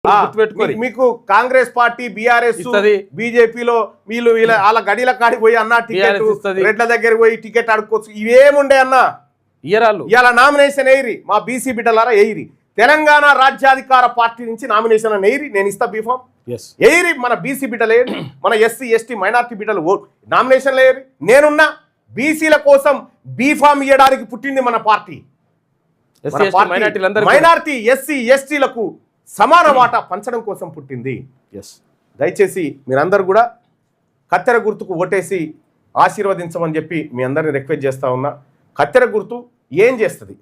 మీకు Congress party BRS బీజేపీలో వీళ్ళు వాళ్ళ గడిల కాడికి పోయి అన్న టికెట్ రెడ్ల దగ్గర పోయి టికెట్ అడుక్కోవచ్చు ఇవేముండే అన్న ఇలా నామినేషన్ ఎయిరి మా బీసీ బిడ్డలారా ఎయిరి తెలంగాణ రాజ్యాధికార పార్టీ నుంచి నామినేషన్ ఎయిరి నేను ఇస్తా బీఫామ్ ఎయిరి మన బీసీ బిడ్డలు ఎయిరి మన ఎస్సీ ఎస్టీ మైనార్టీ బిడ్డలు నామినేషన్లు ఎయిరి నేనున్నా బీసీల కోసం బీఫామ్ ఇవ్వడానికి పుట్టింది మన పార్టీ మైనార్టీ ఎస్సీ ఎస్టీలకు సమాన వాటా పంచడం కోసం పుట్టింది దయచేసి మీరందరూ కూడా కత్తెర గుర్తుకు ఓటేసి ఆశీర్వదించమని చెప్పి మీ అందరిని రిక్వెస్ట్ చేస్తా ఉన్నా కత్తెర గుర్తు ఏం చేస్తుంది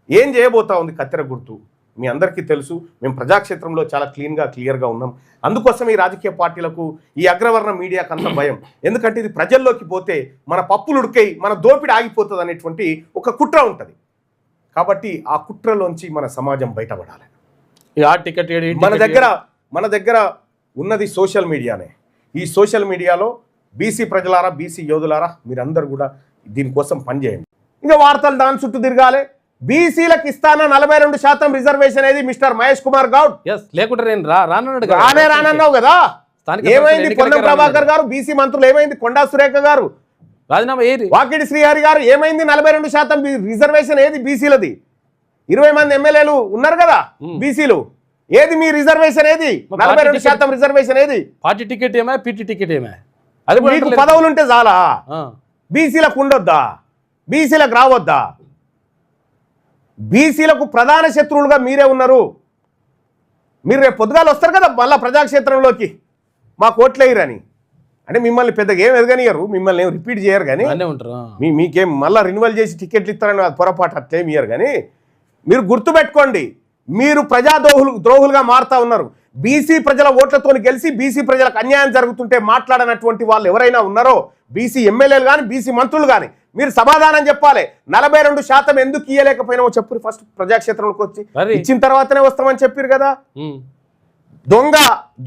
ఏం చేయబోతా ఉంది కత్తెర గుర్తు మీ అందరికీ తెలుసు మేము ప్రజాక్షేత్రంలో చాలా క్లియర్గా ఉన్నాం అందుకోసం ఈ రాజకీయ పార్టీలకు ఈ అగ్రవర్ణ మీడియాకు అంత భయం ఎందుకంటే ఇది ప్రజల్లోకి పోతే మన పప్పులు ఉడికై మన దోపిడి ఆగిపోతుంది అనేటువంటి ఒక కుట్ర ఉంటుంది కాబట్టి ఆ కుట్రలోంచి మన సమాజం బయటపడాలి మన దగ్గర ఉన్నది సోషల్ మీడియానే ఈ సోషల్ మీడియాలో బీసీ ప్రజలారా బీసీ యోధులారా మీరందరూ కూడా దీనికోసం పనిచేయండి ఇంకా వార్తలు దాని చుట్టూ తిరగాలి బీసీలకు ఇస్తాన 42% రిజర్వేషన్ అనేది మిస్టర్ మహేష్ కుమార్ గౌడ్ లేకుంటే నేను రానన్నావు కదా ఏమైంది పొన్నం ప్రభాకర్ గారు బీసీ మంత్రులు ఏమైంది కొండా సురేఖ గారు రాజీనామా వాకిటి శ్రీహరి గారు ఏమైంది 42% రిజర్వేషన్ ఏది బీసీలది 20 మంది ఎమ్మెల్యేలు ఉన్నారు కదా బీసీలు ఏది మీ రిజర్వేషన్ ఏది 42% రిజర్వేషన్ ఏది పార్టీ టికెట్ ఏమే పీటీ టికెట్ ఏమే అది మీకు పదవులు ఉంటే చాలా బీసీలకు ఉండొద్దా బీసీలకు రావద్దా బీసీలకు ప్రధాన శత్రువులుగా మీరే ఉన్నారు మీరు రేపు పొద్దుగాలు వస్తారు కదా మళ్ళా ప్రజాక్షేత్రంలోకి మాకు ఓట్లేయరని అంటే మిమ్మల్ని పెద్దగా ఏం ఎదగనియరు మిమ్మల్ని ఏం రిపీట్ చేయరు కానీ మీకేం మళ్ళీ రెన్యువల్ చేసి టికెట్లు ఇస్తారని పొరపాటు అట్లేమి ఇయ్యరు కానీ మీరు గుర్తుపెట్టుకోండి మీరు ద్రోహులుగా మారుతా ఉన్నారు బీసీ ప్రజల ఓట్లతో గెలిచి బీసీ ప్రజలకు అన్యాయం జరుగుతుంటే మాట్లాడనటువంటి వాళ్ళు ఎవరైనా ఉన్నారో బీసీ ఎమ్మెల్యేలు కానీ బీసీ మంత్రులు కానీ మీరు సమాధానం చెప్పాలి 42% ఎందుకు ఇయ్యలేకపోయినామో చెప్పారు ఫస్ట్ ప్రజాక్షేత్రంలోకి వచ్చి ఇచ్చిన తర్వాతనే వస్తామని చెప్పారు కదా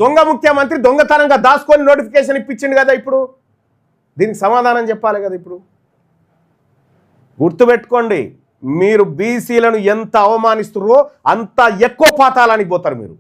దొంగ ముఖ్యమంత్రి దొంగతనంగా దాచుకొని నోటిఫికేషన్ ఇప్పించిండు కదా ఇప్పుడు దీనికి సమాధానం చెప్పాలి కదా ఇప్పుడు గుర్తుపెట్టుకోండి మీరు బీసీలను ఎంత అవమానిస్తున్నారో అంత ఎక్కువ పాతాళానికి పోతారు మీరు